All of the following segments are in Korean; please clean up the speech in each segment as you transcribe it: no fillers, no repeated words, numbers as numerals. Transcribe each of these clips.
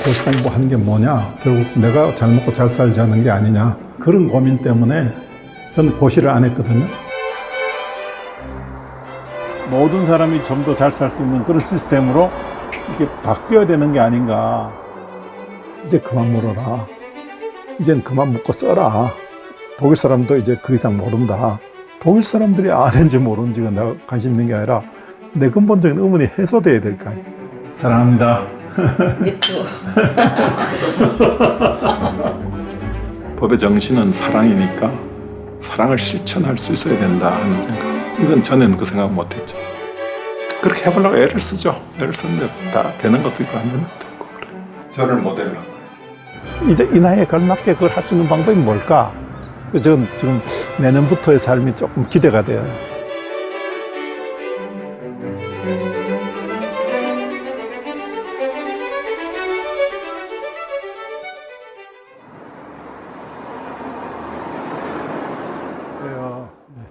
고시 공부하는 게 뭐냐? 결국 내가 잘 먹고 잘 살자는 게 아니냐? 그런 고민 때문에 저는 고시를 안 했거든요. 모든 사람이 좀 더 잘 살 수 있는 그런 시스템으로 이렇게 바뀌어야 되는 게 아닌가. 이제 그만 물어라. 이젠 그만 묻고 써라. 독일 사람도 이제 그 이상 모른다. 독일 사람들이 아는지 모르는지가 내가 관심 있는 게 아니라 내 근본적인 의문이 해소돼야 될 거 아니에요. 사랑합니다. 법의 정신은 사랑이니까 사랑을 실천할 수 있어야 된다 하는 생각. 이건 전에는 그 생각 못했죠. 그렇게 해보려고 애를 쓰죠. 애를 쓰는데 다 되는 것도 있고 안 되는 것도 있고 그래. 저를 모델로 한 거예요. 이제 이 나이에 걸맞게 그걸 할 수 있는 방법이 뭘까? 저는 지금 내년부터의 삶이 조금 기대가 돼요.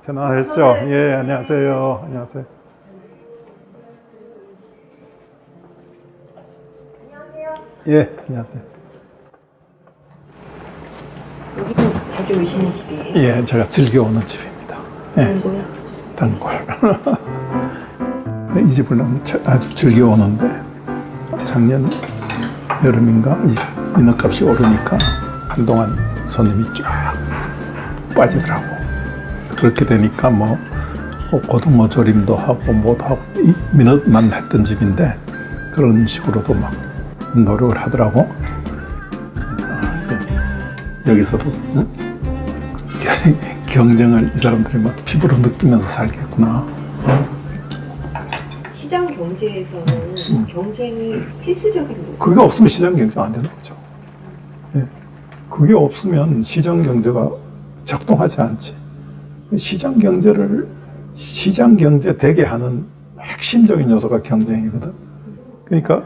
편안하셨죠? 예, 안녕하세요. 안녕하세요. 예, 안녕하세요. 여기는 자주 오시는 집이에요? 예, 제가 즐겨 오는 집입니다. 예. 단골. 이 집을 아주 즐겨 오는데 작년 여름인가 인허값이 오르니까 한동안 손님이 쫙 빠지더라고. 그렇게 되니까 뭐 고등어 조림도 하고 뭐도 하고 민어만 했던 집인데 그런 식으로도 막 노력을 하더라고. 여기서도 경쟁을 이 사람들이 막 피부로 느끼면서 살겠구나. 시장 경제에서는 경쟁이 필수적인 거죠. 그게 없으면 시장 경제가 안 되는 거죠. 예. 그게 없으면 시장 경제가 작동하지 않지. 시장 경제 되게 하는 핵심적인 요소가 경쟁이거든. 그러니까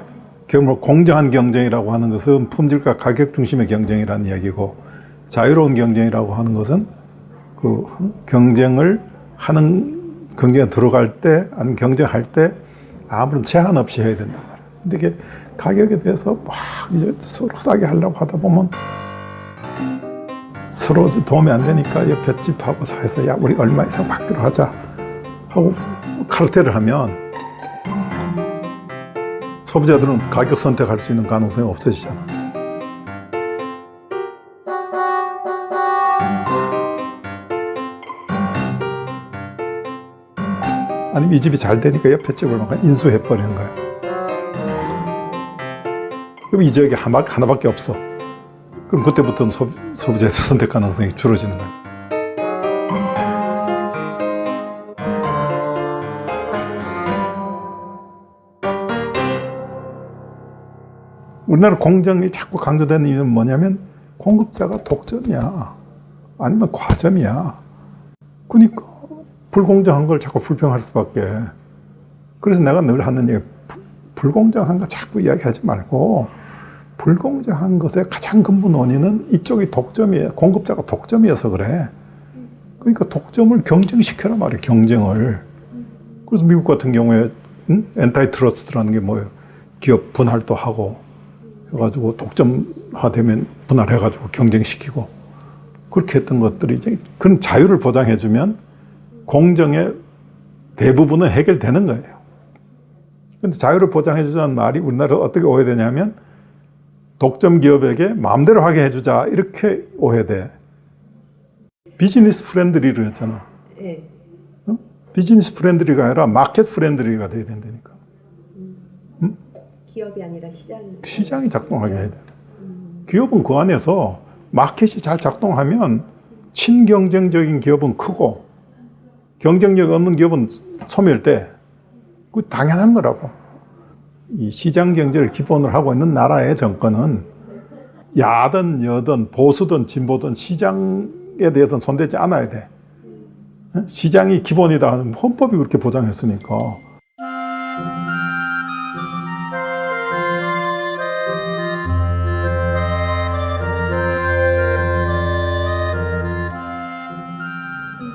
결국 공정한 경쟁이라고 하는 것은 품질과 가격 중심의 경쟁이라는 이야기고, 자유로운 경쟁이라고 하는 것은 그 경쟁에 들어갈 때, 아니면 경쟁할 때 아무런 제한 없이 해야 된단 말이야. 근데 이게 가격에 대해서 막 이제 서로 싸게 하려고 하다 보면 서로 도움이 안 되니까 옆에 집하고 사이에서 야 우리 얼마 이상 받기로 하자 하고 카르텔을 하면 소비자들은 가격 선택할 수 있는 가능성이 없어지잖아. 아니면 이 집이 잘 되니까 옆에 집을 막 인수해버리는 거야. 그럼 이 지역에 하나밖에 없어. 그럼 그때부터는 소비자의 선택 가능성이 줄어지는 거예요. 우리나라 공정이 자꾸 강조되는 이유는 뭐냐면 공급자가 독점이야. 아니면 과점이야. 그러니까 불공정한 걸 자꾸 불평할 수밖에. 그래서 내가 늘 하는 얘기, 불공정한 거 자꾸 이야기하지 말고 불공정한 것의 가장 근본 원인은 이쪽이 독점이에요. 공급자가 독점이어서 그래. 그러니까 독점을 경쟁시켜라 말이에요. 경쟁을. 그래서 미국 같은 경우에 엔타이트러스트라는 게 뭐예요? 기업 분할도 하고 해가지고 독점화되면 분할해가지고 경쟁시키고 그렇게 했던 것들이 이제 그런 자유를 보장해주면 공정의 대부분은 해결되는 거예요. 근데 자유를 보장해주자는 말이 우리나라에서 어떻게 오해되냐면 독점 기업에게 마음대로 하게 해주자 이렇게 오해돼. 비즈니스 프렌들리로 했잖아. 네. 어? 비즈니스 프렌들리가 아니라 마켓 프렌들리가 돼야 된다니까. 기업이 아니라 시장이 작동하게 해야 돼. 기업은 그 안에서 마켓이 잘 작동하면 친경쟁적인 기업은 크고 경쟁력 없는 기업은 소멸돼. 그 당연한 거라고. 이 시장 경제를 기본으로 하고 있는 나라의 정권은 야든 여든 보수든 진보든 시장에 대해서는 손대지 않아야 돼. 시장이 기본이다 하는 헌법이 그렇게 보장했으니까.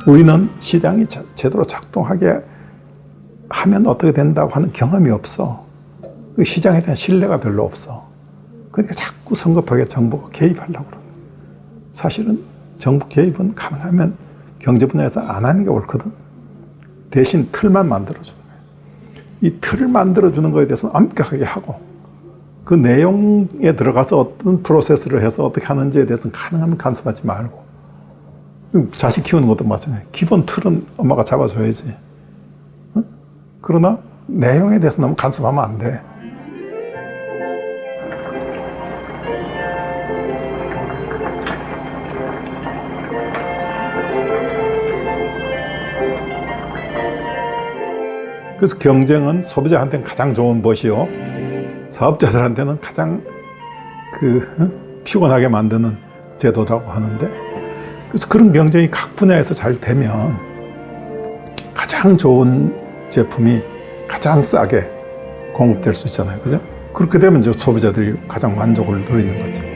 우리는 시장이 제대로 작동하게 하면 어떻게 된다고 하는 경험이 없어. 그 시장에 대한 신뢰가 별로 없어. 그러니까 자꾸 성급하게 정부가 개입하려고 그러는 거예요. 사실은 정부 개입은 가능하면 경제 분야에서 안 하는 게 옳거든. 대신 틀만 만들어주는 거예요. 이 틀을 만들어주는 거에 대해서는 엄격하게 하고 그 내용에 들어가서 어떤 프로세스를 해서 어떻게 하는지에 대해서는 가능하면 간섭하지 말고. 자식 키우는 것도 마찬가지예요. 기본 틀은 엄마가 잡아줘야지. 응? 그러나 내용에 대해서 너무 간섭하면 안 돼. 그래서 경쟁은 소비자한테는 가장 좋은 것이요, 사업자들한테는 가장 피곤하게 만드는 제도라고 하는데, 그래서 그런 경쟁이 각 분야에서 잘 되면 가장 좋은 제품이 가장 싸게 공급될 수 있잖아요, 그죠? 그렇게 되면 이제 소비자들이 가장 만족을 누리는 거죠.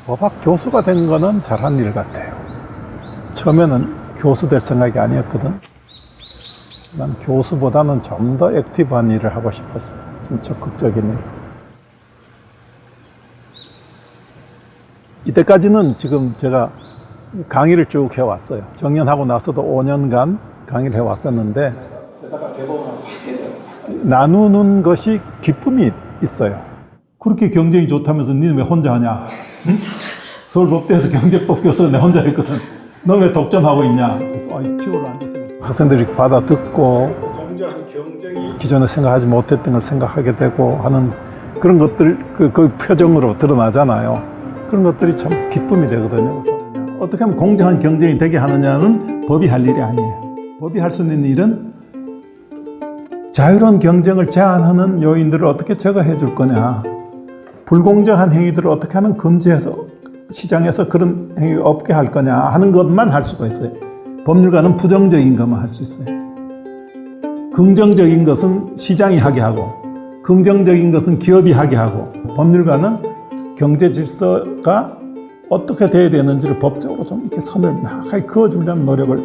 법학 교수가 된 거는 잘한 일 같아요. 처음에는 교수 될 생각이 아니었거든. 난 교수보다는 좀 더 액티브한 일을 하고 싶었어요. 좀 적극적인 일. 이때까지는 지금 제가 강의를 쭉 해왔어요. 정년하고 나서도 5년간 강의를 해왔었는데, 나누는 것이 기쁨이 있어요. 그렇게 경쟁이 좋다면서 니는 왜 혼자 하냐? 응? 서울법대에서 경제법 교수가 내 혼자 했거든. 너 왜 독점하고 있냐? 그래서 티오를 앉았어요. 학생들이 받아 듣고 기존에 생각하지 못했던 걸 생각하게 되고 하는 그런 것들 그 표정으로 드러나잖아요. 그런 것들이 참 기쁨이 되거든요. 그래서 어떻게 하면 공정한 경쟁이 되게 하느냐는 법이 할 일이 아니에요. 법이 할 수 있는 일은 자유로운 경쟁을 제한하는 요인들을 어떻게 제거해 줄 거냐, 불공정한 행위들을 어떻게 하면 금지해서 시장에서 그런 행위가 없게 할 거냐 하는 것만 할 수가 있어요. 법률가는 부정적인 것만 할 수 있어요. 긍정적인 것은 시장이 하게 하고, 긍정적인 것은 기업이 하게 하고, 법률가는 경제 질서가 어떻게 돼야 되는지를 법적으로 좀 이렇게 선을 명확하게 그어주려는 노력을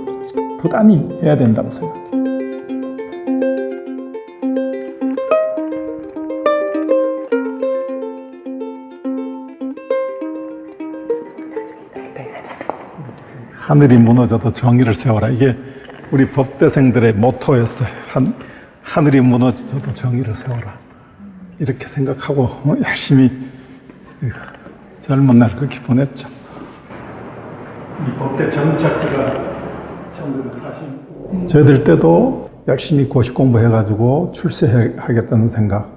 부단히 해야 된다고 생각해요. 하늘이 무너져도 정의를 세워라. 이게 우리 법대생들의 모토였어요. 하늘이 무너져도 정의를 세워라. 이렇게 생각하고 열심히 젊은 날 그렇게 보냈죠. 이 법대 정착기가 1940. 저희들 때도 열심히 고시 공부해가지고 출세하겠다는 생각.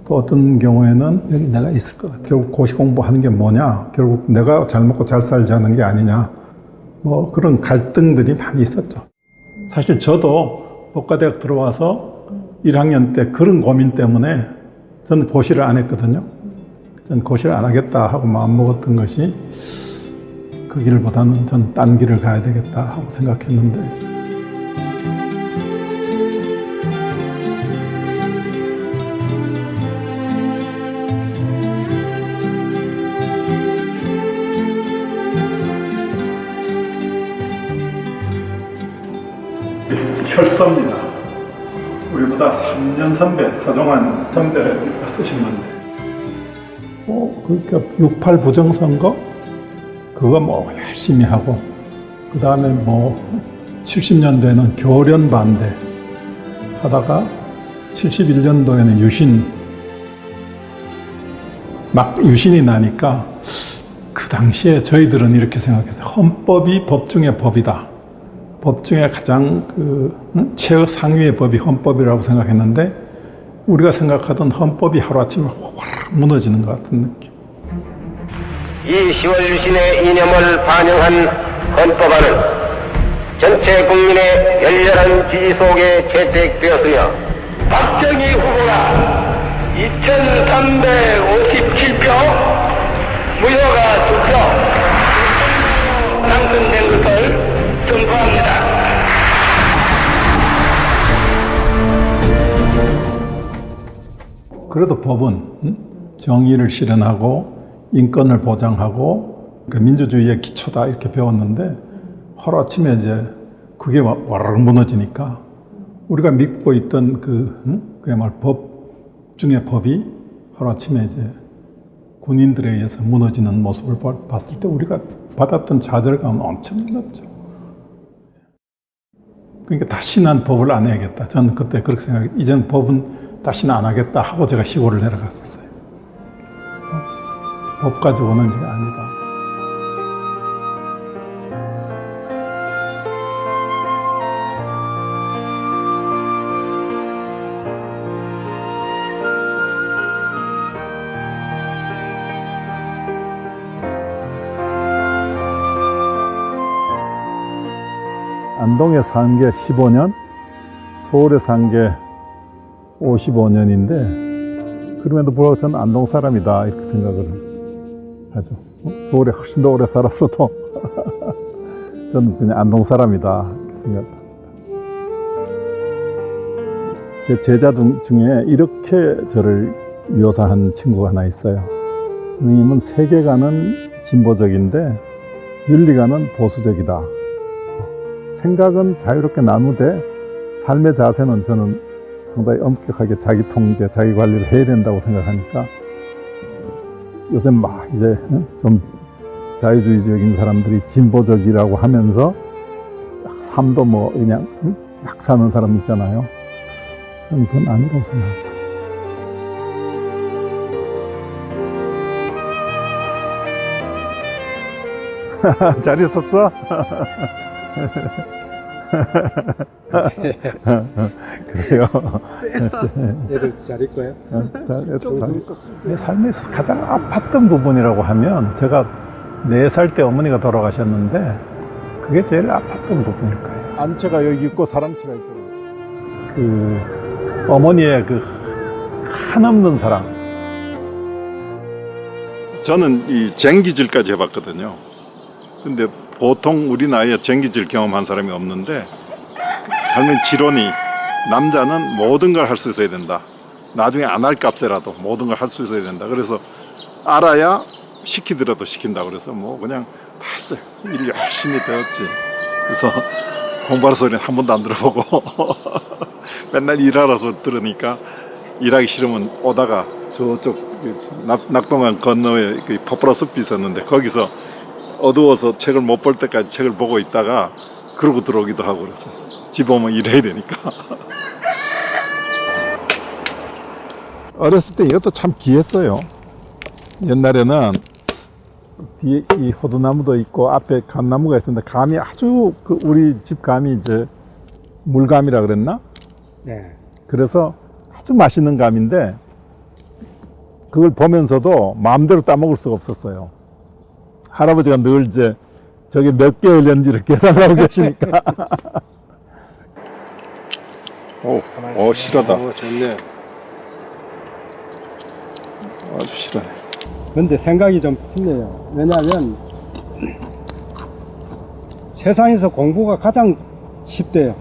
또 어떤 경우에는 여기 내가 있을 것 같아. 결국 고시 공부하는 게 뭐냐? 결국 내가 잘 먹고 잘 살자는 게 아니냐? 뭐 그런 갈등들이 많이 있었죠. 사실 저도 법과대학 들어와서 1학년 때 그런 고민 때문에 저는 고시를 안 했거든요. 저는 고시를 안 하겠다 하고 마음먹었던 것이 그 길보다는 전 딴 길을 가야 되겠다 하고 생각했는데, 혈서입니다. 우리보다 3년 선배, 서종환 선배가 쓰신 건데, 그러니까 6.8 부정선거 그거 뭐 열심히 하고, 그 다음에 뭐 70년대에는 교련 반대 하다가 71년도에는 유신이 나니까 그 당시에 저희들은 이렇게 생각했어요. 헌법이 법 중의 법이다. 법 중에 가장 최상위의 법이 헌법이라고 생각했는데, 우리가 생각하던 헌법이 하루아침에 확 무너지는 것 같은 느낌. 이 10월 유신의 이념을 반영한 헌법안은 전체 국민의 열렬한 지지 속에 채택되었으며, 박정희 후보가 2357표, 무효가 2표 당선된 것을 그래도 법은 정의를 실현하고 인권을 보장하고 그 민주주의의 기초다 이렇게 배웠는데 하루아침에 이제 그게 와르르 무너지니까 우리가 믿고 있던 그야말로 법 중에 법이 하루아침에 이제 군인들에 의해서 무너지는 모습을 봤을 때 우리가 받았던 좌절감은 엄청났죠. 그러니까 다시 난 법을 안 해야겠다. 저는 그때 그렇게 생각했어요. 이제는 법은 다시는 안 하겠다 하고 제가 시골을 내려갔었어요. 법 가지고는 이제 아니다. 안동에 산 게 15년, 서울에 산 게 55년인데 그럼에도 불구하고 저는 안동 사람이다 이렇게 생각을 하죠. 서울에 훨씬 더 오래 살았어도 저는 그냥 안동 사람이다 이렇게 생각합니다. 제 제자 중에 이렇게 저를 묘사한 친구가 하나 있어요. 선생님은 세계관은 진보적인데 윤리관은 보수적이다. 생각은 자유롭게 나누되 삶의 자세는 저는 상당히 엄격하게 자기 통제, 자기 관리를 해야 된다고 생각하니까 요새 막 이제 좀 자유주의적인 사람들이 진보적이라고 하면서 삶도 뭐 그냥 막 사는 사람 있잖아요. 저는 그건 아니라고 생각합니다. 잘 있었어? 그래요. 애들도 잘 있고요. 내 삶에서 가장 아팠던 부분이라고 하면 제가 4살 때 어머니가 돌아가셨는데 그게 제일 아팠던 부분일 거예요. 안채가 여기 있고 사랑채가 있잖아요. 그 어머니의 그 한없는 사랑. 저는 이 쟁기질까지 해봤거든요. 근데 보통 우리 나이에 쟁기질 경험한 사람이 없는데 젊은 지론이 남자는 모든 걸 할 수 있어야 된다. 나중에 안 할 값에라도 모든 걸 할 수 있어야 된다. 그래서 알아야 시키더라도 시킨다. 그래서 뭐 그냥 다 했어요. 일 열심히 배웠지. 그래서 공부하는 소리는 한 번도 안 들어보고 맨날 일하러서 들으니까 일하기 싫으면 오다가 저쪽 낙동강 건너에 그 퍼프라 숲이 있었는데 거기서 어두워서 책을 못 볼 때까지 책을 보고 있다가 그러고 들어오기도 하고 그래서 집 오면 일해야 되니까. 어렸을 때 이것도 참 귀했어요. 옛날에는 뒤에 이 호두나무도 있고 앞에 감나무가 있었는데 감이 아주 우리 집 감이 이제 물감이라 그랬나? 네. 그래서 아주 맛있는 감인데 그걸 보면서도 마음대로 따먹을 수가 없었어요. 할아버지가 늘 이제 저게 몇 개 열렸는지를 계산하고 계시니까. 오, 실하다. 오, 좋네. 아주 실하네. 근데 생각이 좀 틀려요. 왜냐하면 세상에서 공부가 가장 쉽대요.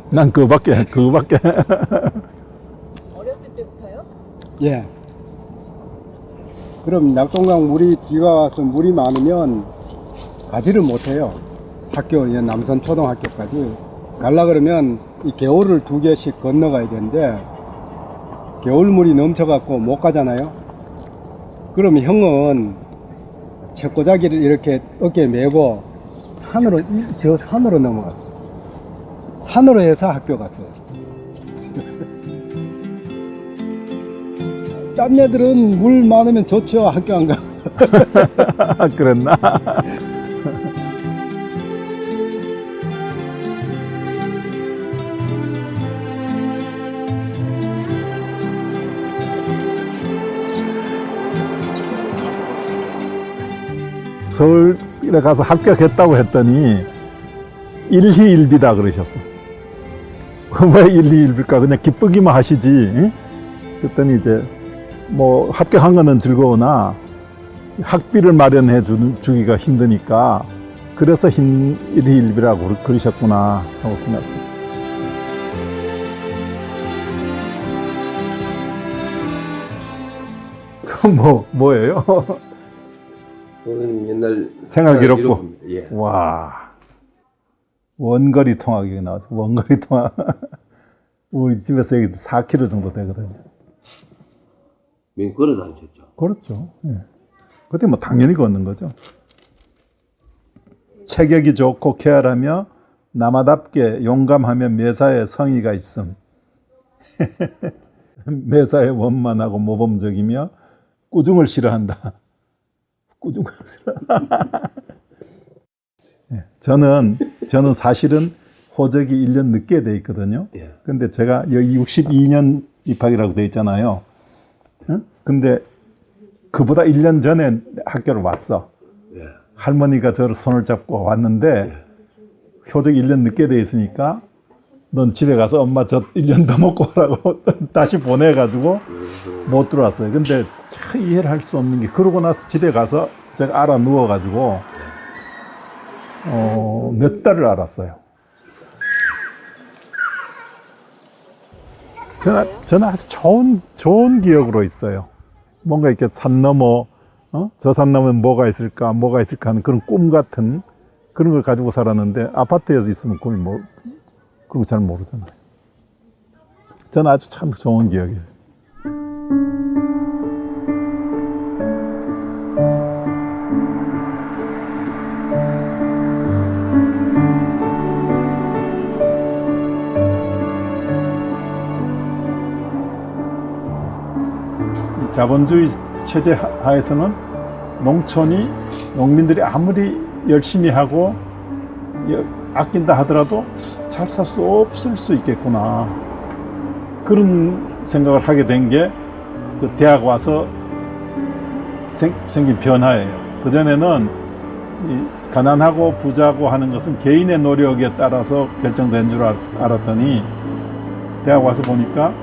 난 그거밖에. 어렸을 때부터요? 예. 그럼 낙동강 물이 비가 와서 물이 많으면 가지를 못해요. 학교, 남선 초등학교까지 가려 그러면 이 개울을 2개씩 건너가야 되는데 개울물이 넘쳐갖고 못 가잖아요. 그러면 형은 책고자기를 이렇게 어깨에 메고 저 산으로 넘어갔어요. 산으로 해서 학교 갔어요. 딴 애들은 물 많으면 좋죠. 학교 안 가. 그랬나? 서울에 가서 합격했다고 했더니 일희일비다 그러셨어. 왜 일희일비일까? 그냥 기쁘기만 하시지. 응? 그랬더니 이제 뭐 합격한 거는 즐거우나 학비를 마련해 주기가 힘드니까 그래서 일희일비라고 그러셨구나 하고 생각했죠. 뭐예요? 그거는 옛날 생활기록부. 기록부입니다. 예. 와, 원거리 통학이 나왔죠. 원거리 통학. 우리 집에서 여기 4km 정도 되거든요. 맨 걸어 다니셨죠. 그렇죠. 예. 그때 뭐 당연히 걷는 거죠. 체격이 좋고 쾌활하며 남아답게 용감하며 매사에 성의가 있음. 매사에 원만하고 모범적이며 꾸중을 싫어한다. 꾸중을 싫어한다. 예. 저는 사실은 호적이 1년 늦게 돼 있거든요. 예. 근데 제가 여기 62년 입학이라고 돼 있잖아요. 응? 근데 그보다 1년 전에 학교를 왔어. 예. 할머니가 저를 손을 잡고 왔는데 효적이 1년 늦게 돼 있으니까 넌 집에 가서 엄마 저 1년 더 먹고 오라고 다시 보내가지고 못 들어왔어요. 근데 참 이해를 할 수 없는 게 그러고 나서 집에 가서 제가 알아 누워가지고 몇 달을 알았어요. 저는 아주 좋은 기억으로 있어요. 뭔가 이렇게 산 넘어, 저 산 넘으면 뭐가 있을까 하는 그런 꿈 같은 그런 걸 가지고 살았는데 아파트에서 있으면 꿈이 그런 거 잘 모르잖아요. 저는 아주 참 좋은 기억이에요. 자본주의 체제 하에서는 농민들이 아무리 열심히 하고 아낀다 하더라도 잘 살 수 없을 수 있겠구나. 그런 생각을 하게 된 게 그 대학 와서 생긴 변화예요. 그전에는 이 가난하고 부자고 하는 것은 개인의 노력에 따라서 결정된 줄 알았더니 대학 와서 보니까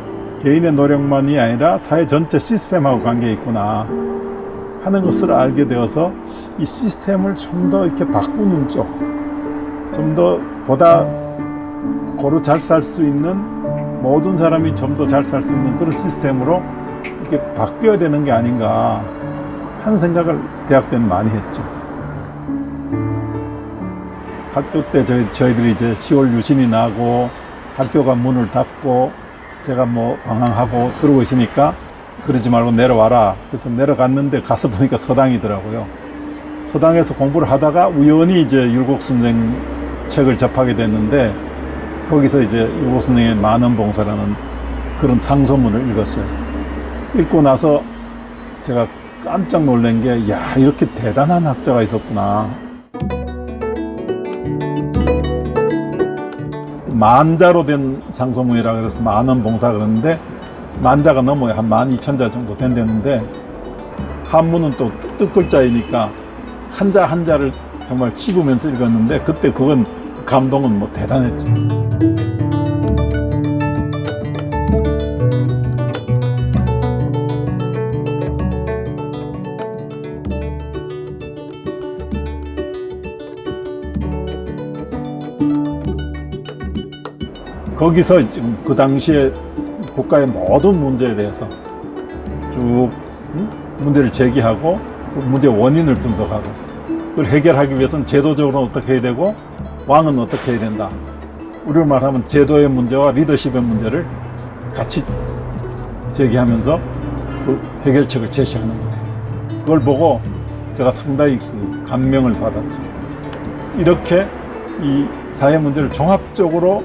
개인의 노력만이 아니라 사회 전체 시스템하고 관계가 있구나 하는 것을 알게 되어서 이 시스템을 좀 더 이렇게 바꾸는 쪽, 좀 더 보다 고루 잘 살 수 있는 모든 사람이 좀 더 잘 살 수 있는 그런 시스템으로 이렇게 바뀌어야 되는 게 아닌가 하는 생각을 대학 때는 많이 했죠. 학교 때 저희들이 이제 10월 유신이 나고 학교가 문을 닫고 제가 뭐 방황하고 그러고 있으니까 그러지 말고 내려와라. 그래서 내려갔는데 가서 보니까 서당이더라고요. 서당에서 공부를 하다가 우연히 이제 율곡 선생 책을 접하게 됐는데 거기서 이제 율곡 선생의 만원봉사라는 그런 상소문을 읽었어요. 읽고 나서 제가 깜짝 놀란 게, 야, 이렇게 대단한 학자가 있었구나. 만자로 된 상소문이라 그래서 만원봉사 그러는데 만자가 넘어요. 한 12,000자 정도 된다는데 한문은 또 뜻글자이니까 한자 한자를 정말 씹으면서 읽었는데 그때 그건 감동은 뭐 대단했죠. 거기서 지금 그 당시에 국가의 모든 문제에 대해서 쭉 문제를 제기하고 그 문제의 원인을 분석하고 그걸 해결하기 위해서는 제도적으로 어떻게 해야 되고 왕은 어떻게 해야 된다. 우리로 말하면 제도의 문제와 리더십의 문제를 같이 제기하면서 그 해결책을 제시하는 거예요. 그걸 보고 제가 상당히 그 감명을 받았죠. 이렇게 이 사회 문제를 종합적으로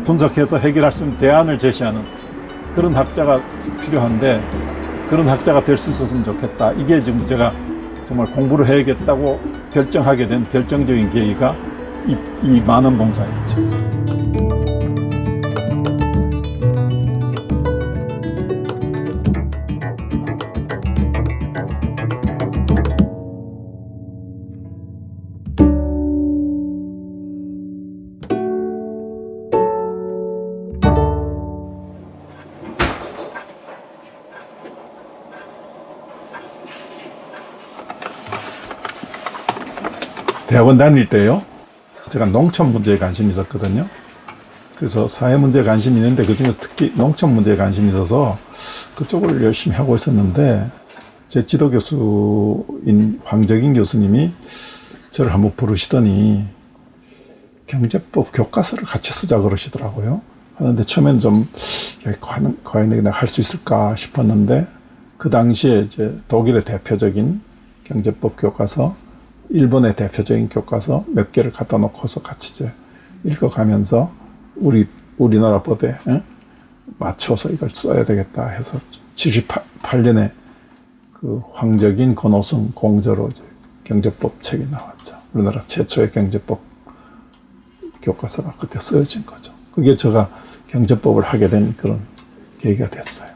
분석해서 해결할 수 있는 대안을 제시하는 그런 학자가 필요한데 그런 학자가 될 수 있었으면 좋겠다. 이게 지금 제가 정말 공부를 해야겠다고 결정하게 된 결정적인 계기가 이 만원봉사였죠. 대학원 다닐 때요, 제가 농촌 문제에 관심이 있었거든요. 그래서 사회 문제에 관심이 있는데 그중에서 특히 농촌 문제에 관심이 있어서 그쪽을 열심히 하고 있었는데 제 지도 교수인 황적인 교수님이 저를 한번 부르시더니 경제법 교과서를 같이 쓰자 그러시더라고요. 하는데 처음에는 좀 과연 내가 할 수 있을까 싶었는데 그 당시에 이제 독일의 대표적인 경제법 교과서, 일본의 대표적인 교과서 몇 개를 갖다 놓고서 같이 이제 읽어가면서 우리나라 법에 맞춰서 이걸 써야 되겠다 해서 78년에 그 황적인 권오성 공저로 이제 경제법 책이 나왔죠. 우리나라 최초의 경제법 교과서가 그때 쓰여진 거죠. 그게 제가 경제법을 하게 된 그런 계기가 됐어요.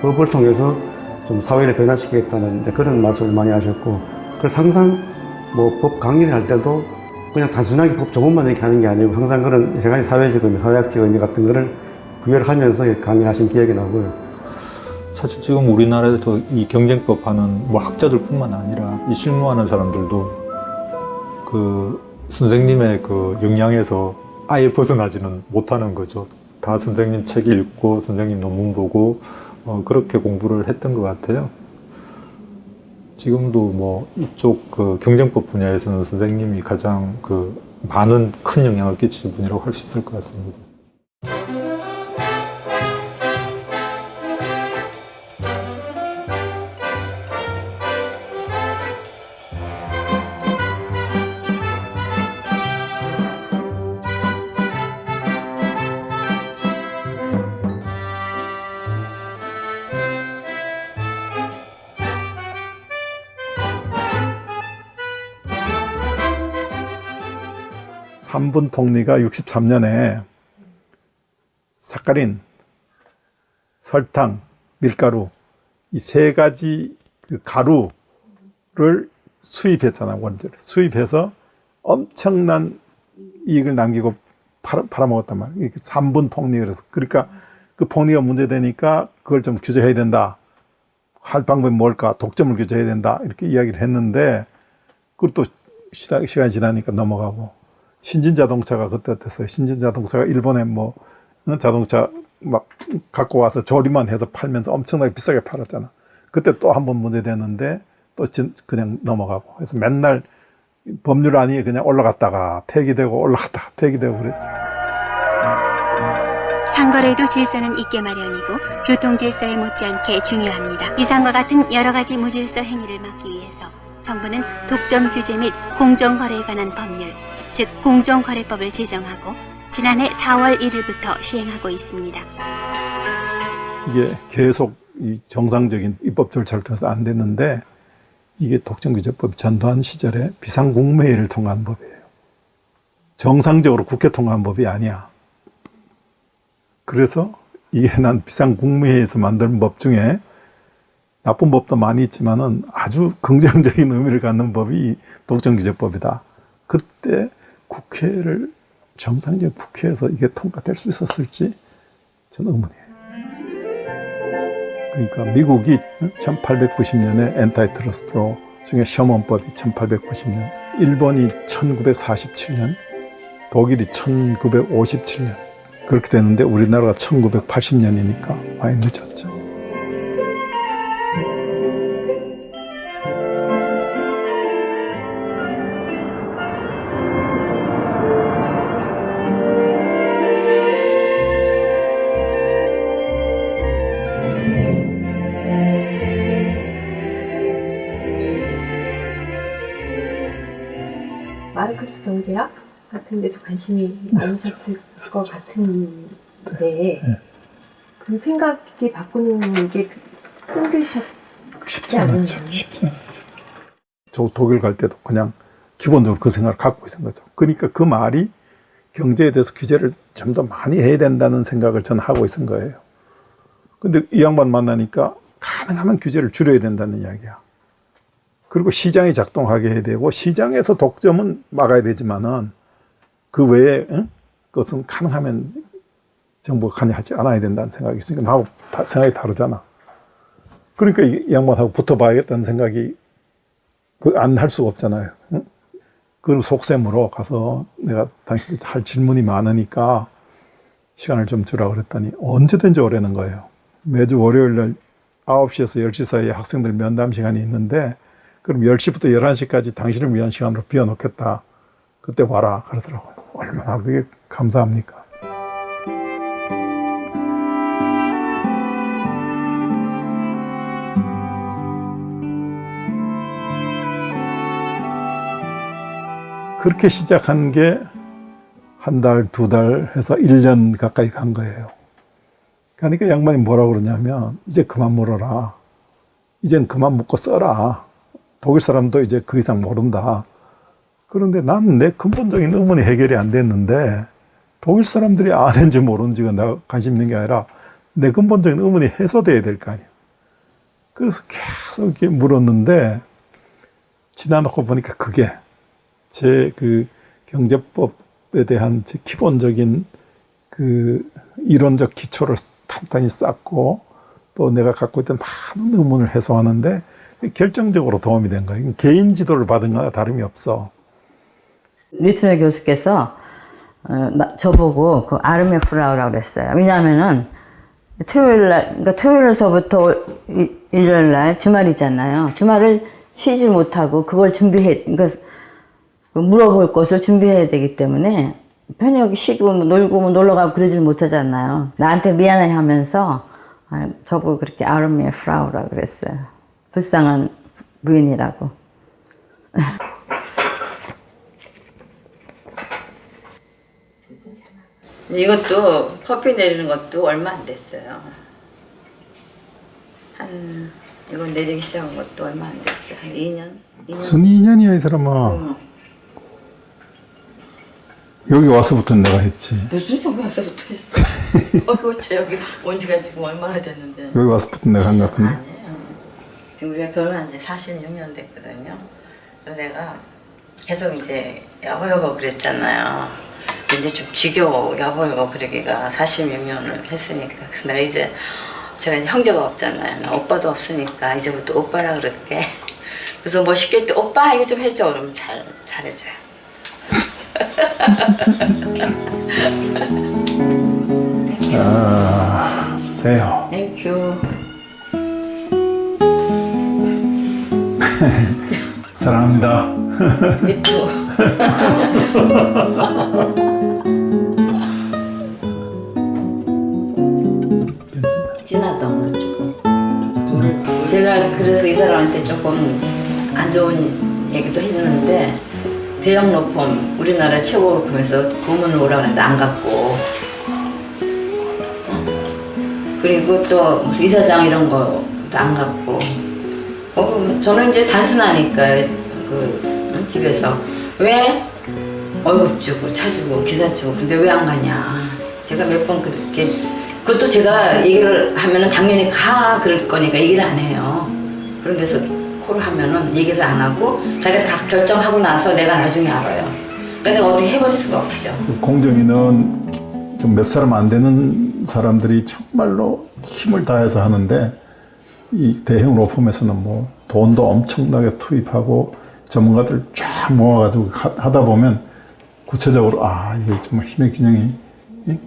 법을 통해서 좀 사회를 변화시키겠다는 그런 말씀을 많이 하셨고, 그래서 항상 뭐 법 강의를 할 때도 그냥 단순하게 법 조문만 이렇게 하는 게 아니고 항상 그런 여러 가지 사회적 의미, 사회학적 의미 같은 거를 부여를 하면서 강의를 하신 기억이 나고요. 사실 지금 우리나라에서 이 경쟁법 하는 뭐 학자들뿐만 아니라 이 실무하는 사람들도 그 선생님의 그 영향에서 아예 벗어나지는 못하는 거죠. 다 선생님 책 읽고 선생님 논문 보고 그렇게 공부를 했던 것 같아요. 지금도 뭐 이쪽 그 경쟁법 분야에서는 선생님이 가장 그 많은 큰 영향을 끼치는 분이라고 할 수 있을 것 같습니다. 삼분 폭리가 63년에 사카린, 설탕, 밀가루 이 세 가지 그 가루를 수입했잖아요. 원재를 수입해서 엄청난 이익을 남기고 팔아먹었단 말이에요. 삼분 폭리. 그러니까 그 폭리가 문제되니까 그걸 좀 규제해야 된다. 할 방법이 뭘까? 독점을 규제해야 된다. 이렇게 이야기를 했는데 그것도 시간이 지나니까 넘어가고, 신진자동차가 그때 됐어요. 신진자동차가 일본에 뭐 자동차 막 갖고 와서 조립만 해서 팔면서 엄청나게 비싸게 팔았잖아. 그때 또 한 번 문제됐는데 또 그냥 넘어가고. 그래서 맨날 법률안이 그냥 올라갔다가 폐기되고 올라갔다가 폐기되고 그랬죠. 상거래도 질서는 있게 마련이고 교통질서에 못지않게 중요합니다. 이상과 같은 여러 가지 무질서 행위를 막기 위해서 정부는 독점 규제 및 공정거래에 관한 법률, 즉 공정거래법을 제정하고 지난해 4월 1일부터 시행하고 있습니다. 이게 계속 이 정상적인 입법 절차를 통해서 안 됐는데 이게 독점규제법이 전두환 시절에 비상국무회의를 통과한 법이에요. 정상적으로 국회 통과한 법이 아니야. 그래서 이게 난 비상국무회의에서 만든 법 중에 나쁜 법도 많이 있지만은 아주 긍정적인 의미를 갖는 법이 독점규제법이다. 그때 국회를 정상적인 국회에서 이게 통과될 수 있었을지 저는 의문이에요. 그러니까 미국이 1890년에 엔타이트러스트 중에 셔먼법이 1890년, 일본이 1947년, 독일이 1957년 그렇게 됐는데 우리나라가 1980년이니까 많이 늦었죠. 마르크스 경제학 같은 데도 관심이 많으셨을 것 같은데 그 생각이 바꾸는 게 힘드셨지 쉽지 않았죠. 쉽지 않았죠. 저 독일 갈 때도 그냥 기본적으로 그 생각을 갖고 있는 거죠. 그러니까 그 말이 경제에 대해서 규제를 좀 더 많이 해야 된다는 생각을 저는 하고 있는 거예요. 근데 이 양반 만나니까 가능하면 규제를 줄여야 된다는 이야기야. 그리고 시장이 작동하게 해야 되고 시장에서 독점은 막아야 되지만은 그 외에 그것은 가능하면 정부가 관여하지 않아야 된다는 생각이 있으니까 나하고 생각이 다르잖아. 그러니까 이 양반하고 붙어봐야겠다는 생각이 그 안 할 수가 없잖아요. 응? 그 속셈으로 가서 내가 당신한테 할 질문이 많으니까 시간을 좀 주라 그랬더니 언제든지 오라는 거예요. 매주 월요일 날 9시에서 10시 사이에 학생들 면담 시간이 있는데 그럼 10시부터 11시까지 당신을 위한 시간으로 비워놓겠다. 그때 와라 그러더라고요. 얼마나 그게 감사합니까? 그렇게 시작한 게 한 달, 두 달 해서 1년 가까이 간 거예요. 그러니까 양반이 뭐라고 그러냐면 이제 그만 물어라. 이젠 그만 묻고 써라. 독일 사람도 이제 그 이상 모른다. 그런데 난 내 근본적인 의문이 해결이 안 됐는데 독일 사람들이 아는지 모르는지가 내가 관심 있는 게 아니라 내 근본적인 의문이 해소돼야 될 거 아니에요. 그래서 계속 이렇게 물었는데 지나놓고 보니까 그게 제 그 경제법에 대한 제 기본적인 그 이론적 기초를 탄탄히 쌓고 또 내가 갖고 있던 많은 의문을 해소하는데 결정적으로 도움이 된 거예요. 개인 지도를 받은 거와 다름이 없어. 리트너 교수께서 저보고 그 아르메 프라우라고 그랬어요. 왜냐하면은 그러니까 토요일에서부터 일요일 날 주말이잖아요. 주말을 쉬지 못하고 그걸 그러니까 물어볼 것을 준비해야 되기 때문에 편히 쉬고 놀고 놀러 가고 그러질 못하잖아요. 나한테 미안해 하면서 저보고 그렇게 아르메 프라우라고 그랬어요. 불쌍한 부인이라고. 이것도 커피 내리는 것도 얼마 안 됐어요. 이거 내리기 시작한 것도 얼마 안 됐어요. 한 2년? 무슨 2년이야 이 사람아. 여기 와서부터 내가 했지. 무슨 여기 와서부터 했어? 그렇죠. 여기 온 지가 지금 얼마나 됐는데. 여기 와서부터 내가 한 것 같은데. 아니에요. 지금 우리가 결혼한 지 46년 됐거든요. 그래서 내가 계속 이제 여보 그랬잖아요. 이제 좀 지겨워 여보 그러기가 46년을 했으니까. 그래서 내가 이제 제가 이제 형제가 없잖아요. 오빠도 없으니까 이제부터 오빠라 그럴게. 그래서 뭐 시킬 때 오빠 이거 좀 해줘 그러면 잘해줘요. 주세요. 땡큐. 사랑합니다. 미투. 진하다 오늘 조금. 제가 그래서 이 사람한테 조금 안 좋은 얘기도 했는데 대형 로펌 우리나라 최고 로펌에서 고문을 오라고 했는데 안 갔고, 그리고 또 무슨 이사장 이런 거도 안 갔고. 저는 이제 단순하니까 그 집에서 왜 월급 주고 차 주고 기사 주고 근데 왜 안 가냐. 제가 몇 번 그렇게, 그것도 제가 얘기를 하면은 당연히 가 그럴 거니까 얘기를 안 해요. 그런 데서 콜을 하면은 얘기를 안 하고 자기가 다 결정하고 나서 내가 나중에 알아요. 그러니까 내가 어떻게 해볼 수가 없죠. 공정위는 좀 몇 사람 안 되는 사람들이 정말로 힘을 다해서 하는데 이 대형 로펌에서는 뭐 돈도 엄청나게 투입하고 전문가들 쫙 모아가지고 하다 보면 구체적으로 이게 정말 힘의 균형이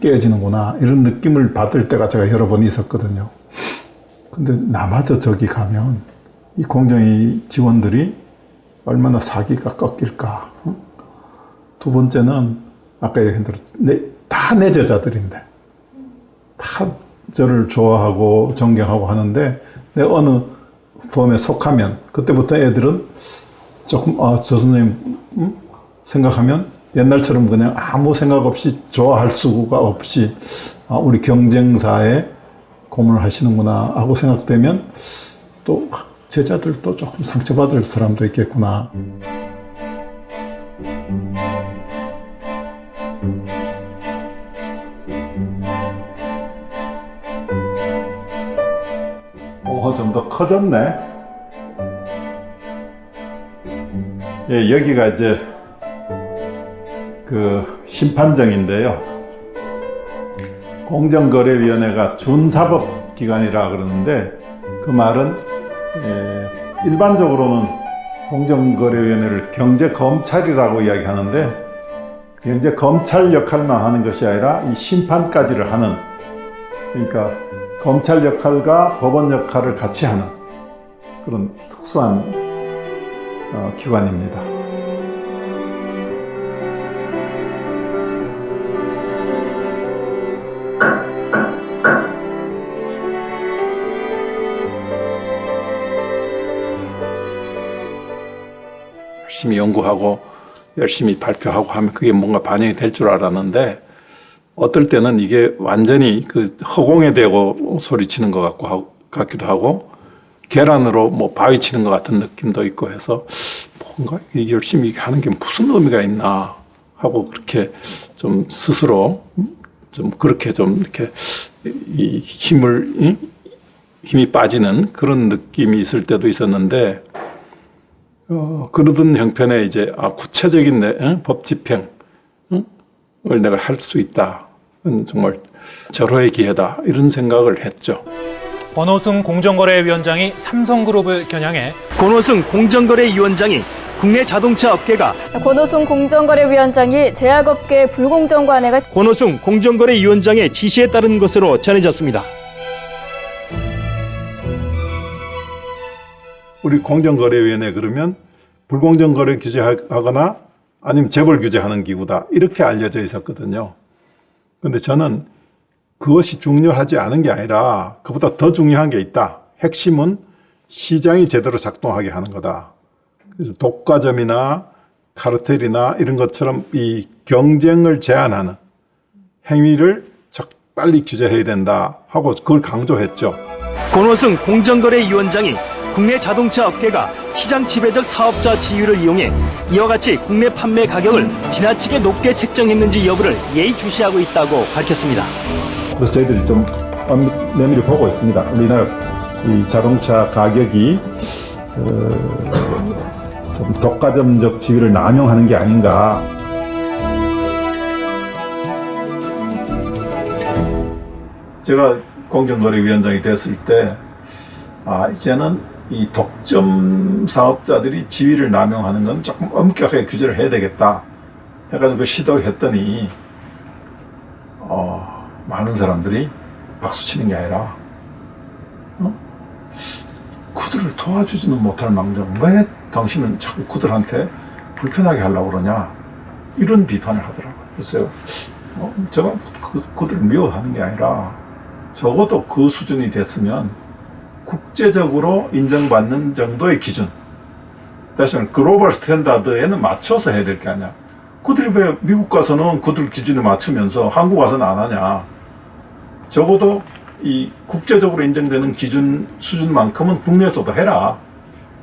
깨어지는구나 이런 느낌을 받을 때가 제가 여러 번 있었거든요. 근데 나마저 저기 가면 이 공정위 직원들이 얼마나 사기가 꺾일까. 두 번째는 아까 얘기한 대로 다 내 제자들인데 다 저를 좋아하고 존경하고 하는데 내가 어느 범에 속하면 그때부터 애들은 조금 저 선생님 생각하면 옛날처럼 그냥 아무 생각 없이 좋아할 수가 없이 우리 경쟁사에 고문을 하시는구나 하고 생각되면 또 제자들도 조금 상처받을 사람도 있겠구나. 좀 더 커졌네. 예, 여기가 이제 그 심판정인데요. 공정거래위원회가 준사법기관이라 그러는데 그 말은 일반적으로는 공정거래위원회를 경제검찰이라고 이야기하는데 경제검찰 역할만 하는 것이 아니라 이 심판까지를 하는, 그러니까 검찰 역할과 법원 역할을 같이 하는 그런 특수한 기관입니다. 열심히 연구하고 열심히 발표하고 하면 그게 뭔가 반영이 될 줄 알았는데 어떨 때는 이게 완전히 그 허공에 대고 소리치는 것 같기도 하고 계란으로 뭐 바위 치는 것 같은 느낌도 있고 해서 뭔가 열심히 하는 게 무슨 의미가 있나 하고 그렇게 좀 스스로 좀 그렇게 좀 이렇게 이 힘이 빠지는 그런 느낌이 있을 때도 있었는데 그러던 형편에 이제 구체적인 법 집행을 내가 할 수 있다. 정말 절호의 기회다. 이런 생각을 했죠. 권오승 공정거래위원장이 삼성그룹을 겨냥해 권오승 공정거래위원장이 국내 자동차 업계가 권오승 공정거래위원장이 제약업계 불공정 관행을 권오승 공정거래위원장의 지시에 따른 것으로 전해졌습니다. 우리 공정거래위원회 그러면 불공정 거래 규제하거나 아니면 재벌 규제하는 기구다. 이렇게 알려져 있었거든요. 그런데 저는 그것이 중요하지 않은 게 아니라 그보다 더 중요한 게 있다. 핵심은 시장이 제대로 작동하게 하는 거다. 그래서 독과점이나 카르텔이나 이런 것처럼 이 경쟁을 제한하는 행위를 빨리 규제해야 된다 하고 그걸 강조했죠. 권오승 공정거래위원장이 국내 자동차 업계가 시장 지배적 사업자 지위를 이용해 이와 같이 국내 판매 가격을 지나치게 높게 책정했는지 여부를 예의주시하고 있다고 밝혔습니다. 그래서 저희들이 좀 면밀히 보고 있습니다. 우리나라 이 자동차 가격이 좀 독과점적 지위를 남용하는 게 아닌가. 제가 공정거래위원장이 됐을 때 이제는 이 독점 사업자들이 지위를 남용하는 건 조금 엄격하게 규제를 해야 되겠다 해가지고 시도했더니 많은 사람들이 박수치는 게 아니라 그들을 도와주지는 못할 망정 왜 당신은 자꾸 그들한테 불편하게 하려고 그러냐 이런 비판을 하더라고요. 그래서 제가 그들을 미워하는 게 아니라 적어도 그 수준이 됐으면 국제적으로 인정받는 정도의 기준, 다시 말하면 글로벌 스탠다드에는 맞춰서 해야 될 게 아니야. 그들이 왜 미국 가서는 그들 기준에 맞추면서 한국 와서는 안 하냐. 적어도 이 국제적으로 인정되는 기준 수준만큼은 국내에서도 해라.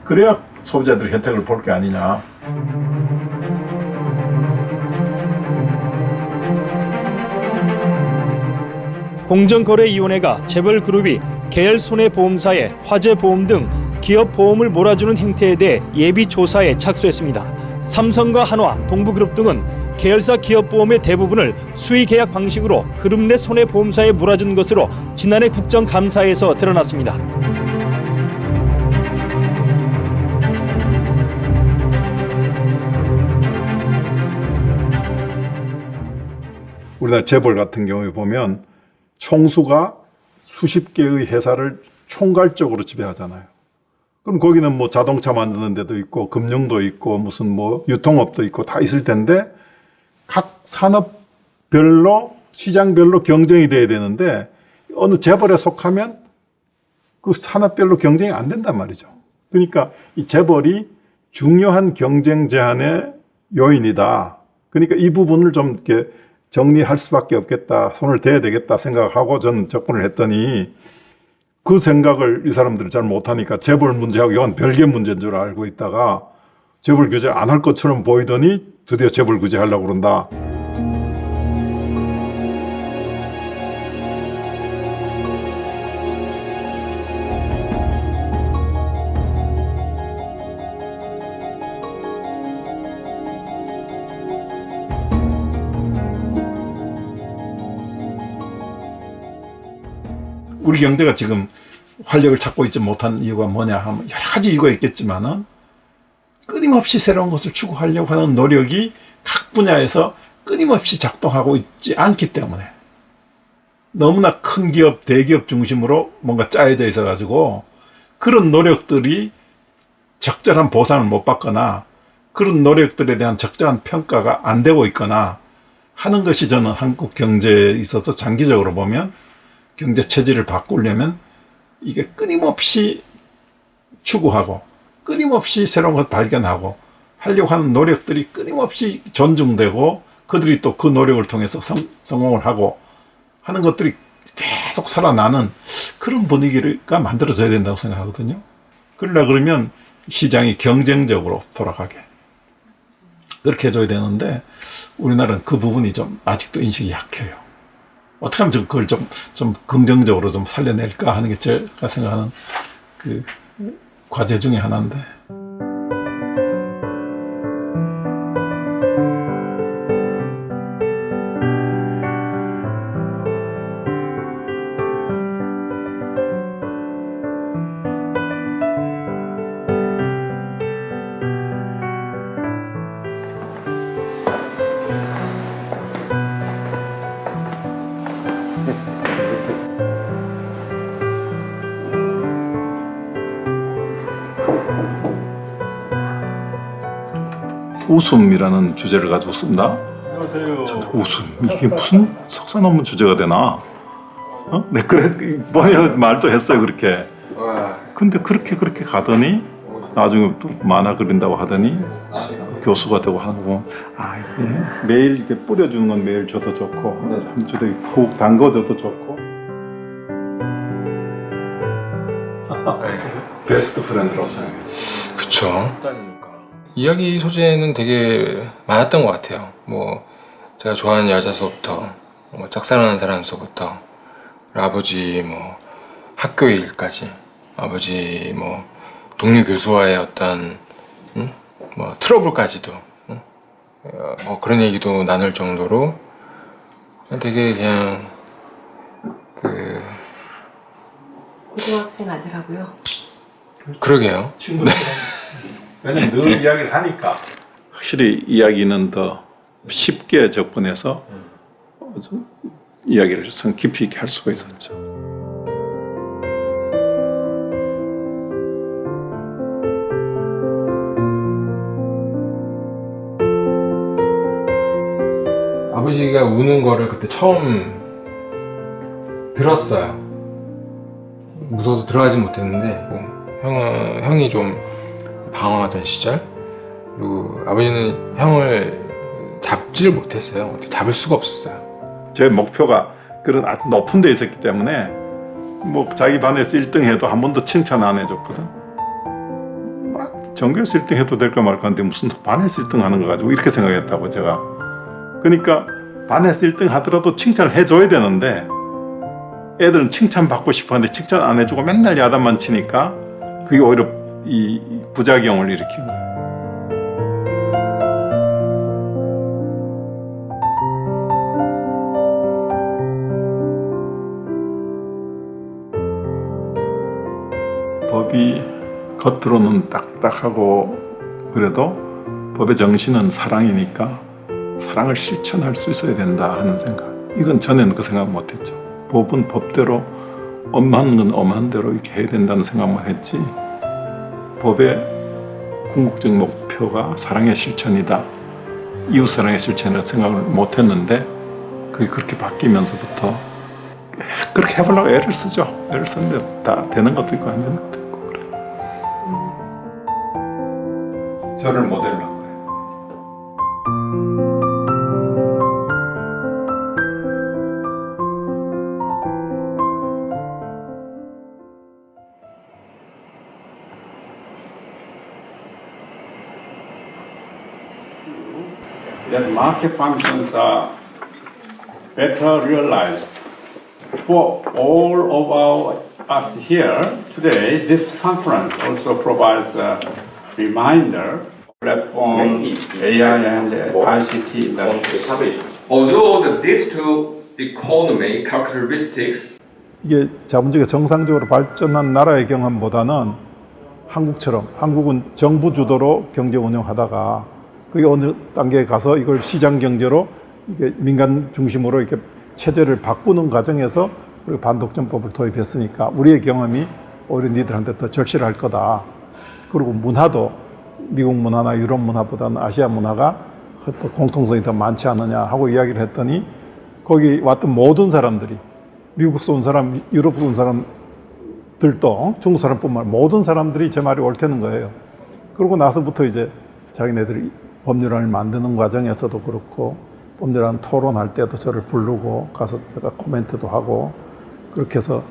그래야 소비자들이 혜택을 볼 게 아니냐. 공정거래위원회가 재벌그룹이 계열 손해보험사에 화재보험 등 기업보험을 몰아주는 행태에 대해 예비조사에 착수했습니다. 삼성과 한화, 동부그룹 등은 계열사 기업보험의 대부분을 수의계약 방식으로 그룹 내 손해보험사에 몰아준 것으로 지난해 국정감사에서 드러났습니다. 우리나라 재벌 같은 경우에 보면 총수가 수십 개의 회사를 총괄적으로 지배하잖아요. 그럼 거기는 뭐 자동차 만드는 데도 있고 금융도 있고 무슨 뭐 유통업도 있고 다 있을 텐데 각 산업별로 시장별로 경쟁이 돼야 되는데 어느 재벌에 속하면 그 산업별로 경쟁이 안 된단 말이죠. 그러니까 이 재벌이 중요한 경쟁 제한의 요인이다. 그러니까 이 부분을 좀 이렇게 정리할 수밖에 없겠다. 손을 대야 되겠다 생각을 하고 저는 접근을 했더니 그 생각을 이 사람들이 잘 못하니까 재벌 문제하고 이건 별개 문제인 줄 알고 있다가 재벌 규제 안 할 것처럼 보이더니 드디어 재벌 규제하려고 그런다. 우리 경제가 지금 활력을 찾고 있지 못한 이유가 뭐냐 하면 여러 가지 이유가 있겠지만은 끊임없이 새로운 것을 추구하려고 하는 노력이 각 분야에서 끊임없이 작동하고 있지 않기 때문에 너무나 큰 기업, 대기업 중심으로 뭔가 짜여져 있어가지고 그런 노력들이 적절한 보상을 못 받거나 그런 노력들에 대한 적절한 평가가 안 되고 있거나 하는 것이 저는 한국 경제에 있어서 장기적으로 보면 경제 체질을 바꾸려면 이게 끊임없이 추구하고 끊임없이 새로운 것 발견하고 하려고 하는 노력들이 끊임없이 존중되고 그들이 또 그 노력을 통해서 성공을 하고 하는 것들이 계속 살아나는 그런 분위기가 만들어져야 된다고 생각하거든요. 그러려 그러면 시장이 경쟁적으로 돌아가게 그렇게 해줘야 되는데 우리나라는 그 부분이 좀 아직도 인식이 약해요. 어떻게 하면 그걸 좀 긍정적으로 좀 살려낼까 하는 게 제가 생각하는 그 과제 중에 하나인데. 웃음이라는 주제를 가지고 쓴다? 안녕하세요. 웃음. 이게 무슨 석사 논문 주제가 되나? 네, 그래, 뭐냐 말도 했어요, 그렇게. 근데 그렇게 가더니, 나중에 또 만화 그린다고 하더니, 교수가 되고 하는 거 보면, 아, 이게 매일 이렇게 뿌려주는 건 매일 줘도 좋고, 한 주에 푹 담궈줘도 좋고. 베스트 프렌드라고 생각해요. 그쵸. 이야기 소재는 되게 많았던 것 같아요. 뭐 제가 좋아하는 여자서부터 뭐 짝사랑하는 사람서부터 아버지 뭐 학교 일까지 아버지 뭐 동료 교수와의 어떤 뭐 트러블까지도 뭐 그런 얘기도 나눌 정도로 되게 그냥 그 고등학생 아니라고요? 그러게요. 친구들. 왜냐면 늘 이야기를 하니까 확실히 이야기는 더 쉽게 접근해서 이야기를 성 깊이 있게 할 수가 있었죠. 아버지가 우는 거를 그때 처음 들었어요. 무서워서 들어가진 못했는데 뭐 형이 좀 방황하던 시절, 그리고 아버지는 형을 잡지를 못했어요. 어떻게 잡을 수가 없었어요. 제 목표가 그런 아주 높은 데 있었기 때문에 뭐 자기 반에서 1등 해도 한 번도 칭찬 안 해줬거든. 막 전교에서 1등 해도 될까 말까 하는데 무슨 반에서 1등 하는 거 가지고 이렇게 생각했다고 제가. 그러니까 반에서 1등 하더라도 칭찬을 해줘야 되는데 애들은 칭찬 받고 싶어 하는데 칭찬 안 해주고 맨날 야단만 치니까 그게 오히려 이 부작용을 일으킨 거예요. 법이 겉으로는 딱딱하고 그래도 법의 정신은 사랑이니까 사랑을 실천할 수 있어야 된다 하는 생각. 이건 전에는 그 생각 못했죠. 법은 법대로 엄한 건 엄한 대로 이렇게 해야 된다는 생각만 했지 법의 궁극적 목표가 사랑의 실천이다, 이웃사랑의 실천이라고 생각을 못했는데 그게 그렇게 바뀌면서부터 그렇게 해보려고 애를 쓰죠. 애를 쓰는데 다 되는 것도 있고 안 되는 것도 있고 그래요. 저를 모델로 한 거예요. That market functions are better realized. For all of us here today, this conference also provides a reminder platform, AI and ICT industry. Although these two economic characteristics 이게 자본주의가 정상적으로 발전한 나라의 경험보다는 한국처럼 한국은 정부 주도로 경제 운영하다가 그게 어느 단계에 가서 이걸 시장 경제로 이게 민간 중심으로 이렇게 체제를 바꾸는 과정에서 우리가 반독점법을 도입했으니까 우리의 경험이 오히려 니들한테 더 절실할 거다. 그리고 문화도 미국 문화나 유럽 문화보다는 아시아 문화가 또 공통성이 더 많지 않느냐 하고 이야기를 했더니 거기 왔던 모든 사람들이 미국에서 온 사람, 유럽에서 온 사람들도 중국 사람뿐만 아니라 모든 사람들이 제 말이 옳다는 거예요. 그러고 나서부터 이제 자기네들이 법률안을 만드는 과정에서도 그렇고 법률안 토론할 때도 저를 부르고 가서 제가 코멘트도 하고 그렇게 해서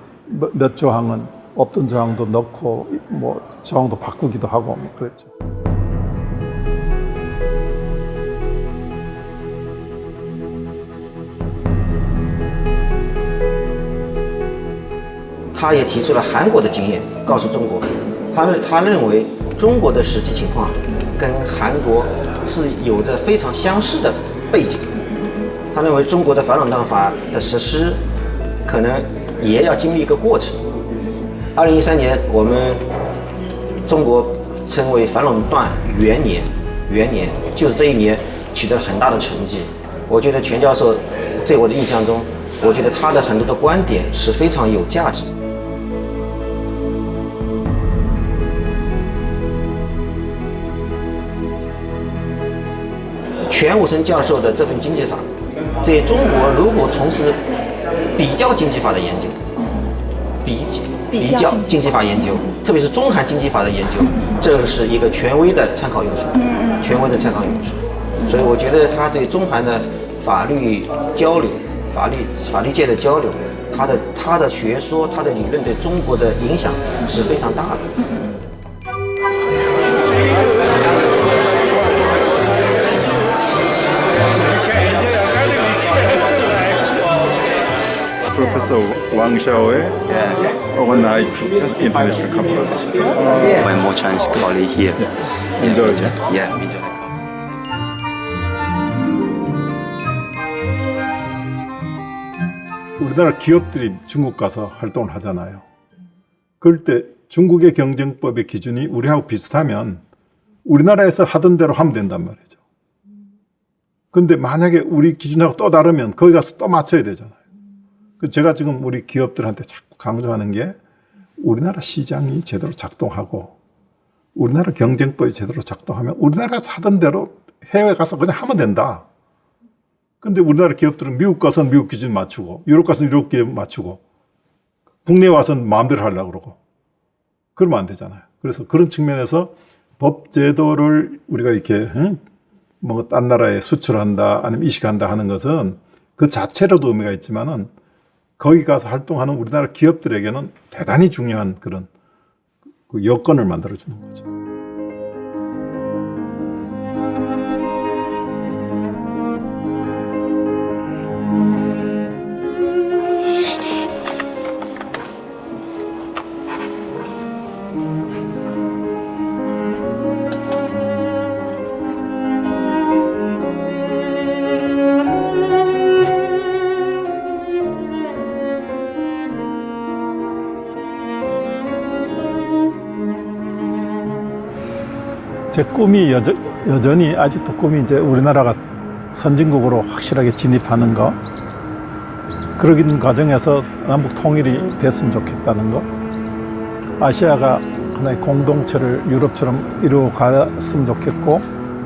몇 조항은 없던 조항도 넣고 뭐 조항도 바꾸기도 하고 뭐 그랬죠. 他也提出了韩国的经验，告诉中国，他认为中国的实际情况跟韩国是有着非常相似的背景。他认为中国的反垄断法的实施可能也要经历一个过程。2013年，我们中国称为反垄断元年就是这一年取得了很大的成绩。我觉得全教授在我的印象中，我觉得他的很多的观点是非常有价值。 全武成教授的这份经济法，在中国如果从事比较经济法的研究，比较经济法研究，特别是中韩经济法的研究，这是一个权威的参考用书，权威的参考用书。所以我觉得他对中韩的法律交流、法律界的交流，他的学说、他的理论对中国的影响是非常大的。 Professor Wang Xiaowei organized just international conference. My more Chinese colleague here. In Georgia? Yeah, in Georgia. 우리나라 기업들이 중국 가서 활동을 하잖아요. 그럴 때 중국의 경쟁법의 기준이 우리하고 비슷하면 우리나라에서 하던 대로 하면 된단 말이죠. 근데 만약에 우리 기준하고 또 다르면 거기 가서 또 맞춰야 되잖아요. 제가 지금 우리 기업들한테 자꾸 강조하는 게 우리나라 시장이 제대로 작동하고 우리나라 경쟁법이 제대로 작동하면 우리나라에서 하던 대로 해외 가서 그냥 하면 된다. 근데 우리나라 기업들은 미국 가서는 미국 기준 맞추고 유럽 가서는 유럽 기준 맞추고 국내에 와서는 마음대로 하려고 그러고 그러면 안 되잖아요. 그래서 그런 측면에서 법 제도를 우리가 이렇게 뭐 딴 나라에 수출한다 아니면 이식한다 하는 것은 그 자체로도 의미가 있지만은 거기 가서 활동하는 우리나라 기업들에게는 대단히 중요한 그런 그 여건을 만들어주는 거죠. 제 꿈이 여전히 아직도 꿈이 이제 우리나라가 선진국으로 확실하게 진입하는 거, 그러는 과정에서 남북 통일이 됐으면 좋겠다는 거, 아시아가 하나의 공동체를 유럽처럼 이루어갔으면 좋겠고,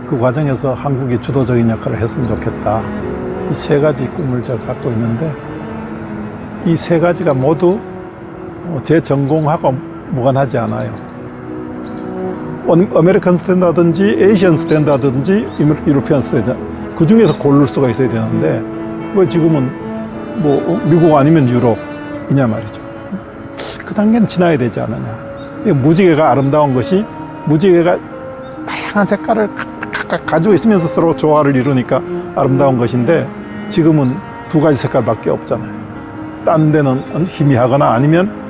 그 과정에서 한국이 주도적인 역할을 했으면 좋겠다. 이 세 가지 꿈을 제가 갖고 있는데, 이 세 가지가 모두 제 전공하고 무관하지 않아요. 아메리칸 스탠다든지 에이시안 스탠다든지 유로피안 스탠다드 그 중에서 고를 수가 있어야 되는데 왜 지금은 뭐 미국 아니면 유럽이냐 말이죠. 그 단계는 지나야 되지 않느냐. 무지개가 아름다운 것이 무지개가 다양한 색깔을 각각 가지고 있으면서 서로 조화를 이루니까 아름다운 것인데 지금은 두 가지 색깔밖에 없잖아요. 딴 데는 희미하거나 아니면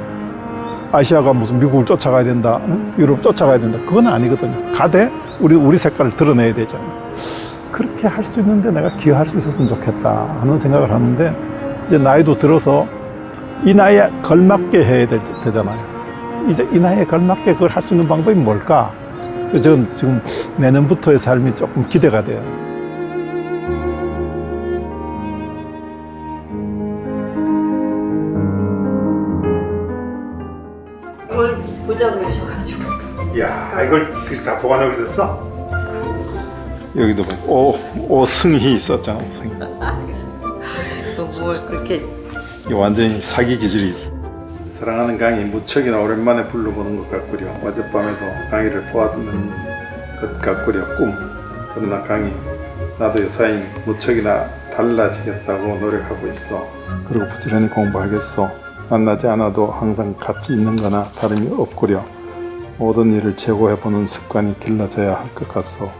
아시아가 무슨 미국을 쫓아가야 된다, 유럽 쫓아가야 된다. 그건 아니거든요. 가되 우리 색깔을 드러내야 되잖아요. 그렇게 할 수 있는데 내가 기여할 수 있었으면 좋겠다 하는 생각을 하는데 이제 나이도 들어서 이 나이에 걸맞게 해야 되잖아요. 이제 이 나이에 걸맞게 그걸 할 수 있는 방법이 뭘까? 저는 지금 내년부터의 삶이 조금 기대가 돼요. 이걸 보자 그러셔가지고. 야, 이걸 다 보관하고 있었어? 여기도 봐. 오승희 있었잖아, 오승희. 뭘 그렇게. 이 완전히 사기 기질이 있어. 사랑하는 강의 무척이나 오랜만에 불러보는 것 같구려. 어젯밤에도 강의를 보았는 것 같구려. 꿈. 그러나 강의, 나도 여사인 무척이나 달라지겠다고 노력하고 있어. 그리고 부지런히 공부하겠어. 만나지 않아도 항상 같이 있는 거나 다름이 없구려. 모든 일을 재고해보는 습관이 길러져야 할 것 같소.